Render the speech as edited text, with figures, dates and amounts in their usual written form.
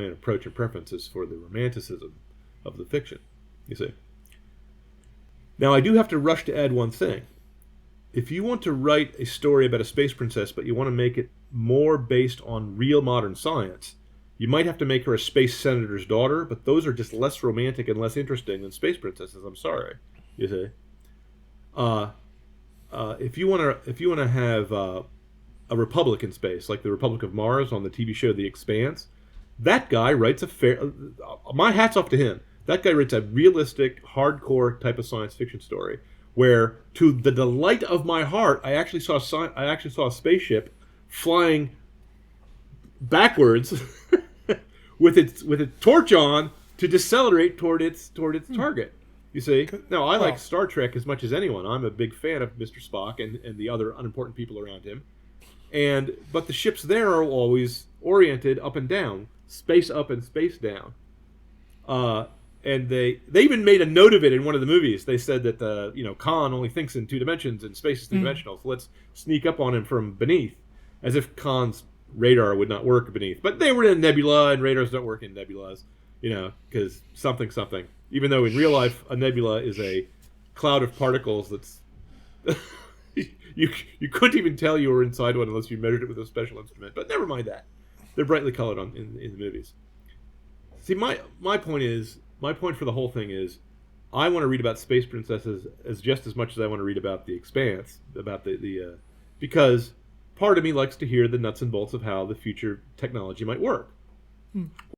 approach and preferences for the romanticism of the fiction, you see. Now, I do have to rush to add one thing. If you want to write a story about a space princess, but you want to make it more based on real modern science, you might have to make her a space senator's daughter, but those are just less romantic and less interesting than space princesses. I'm sorry, you see. If you want to have a republic in space, like the Republic of Mars on the TV show The Expanse, that guy writes my hat's off to him. That guy writes a realistic, hardcore type of science fiction story where, to the delight of my heart, I actually saw a spaceship flying backwards with its torch on to decelerate toward its target. You see? Now, I like Star Trek as much as anyone. I'm a big fan of Mr. Spock and the other unimportant people around him. But the ships there are always oriented up and down, space up and space down. And they even made a note of it in one of the movies. They said that Khan only thinks in two dimensions and space is three-dimensional. So let's sneak up on him from beneath, as if Khan's radar would not work beneath. But they were in a nebula, and radars don't work in nebulas, because something. Even though in real life a nebula is a cloud of particles that's you couldn't even tell you were inside one unless you measured it with a special instrument. But never mind that. They're brightly colored in the movies. See, my point for the whole thing is, I want to read about space princesses as just as much as I want to read about The Expanse, about because part of me likes to hear the nuts and bolts of how the future technology might work.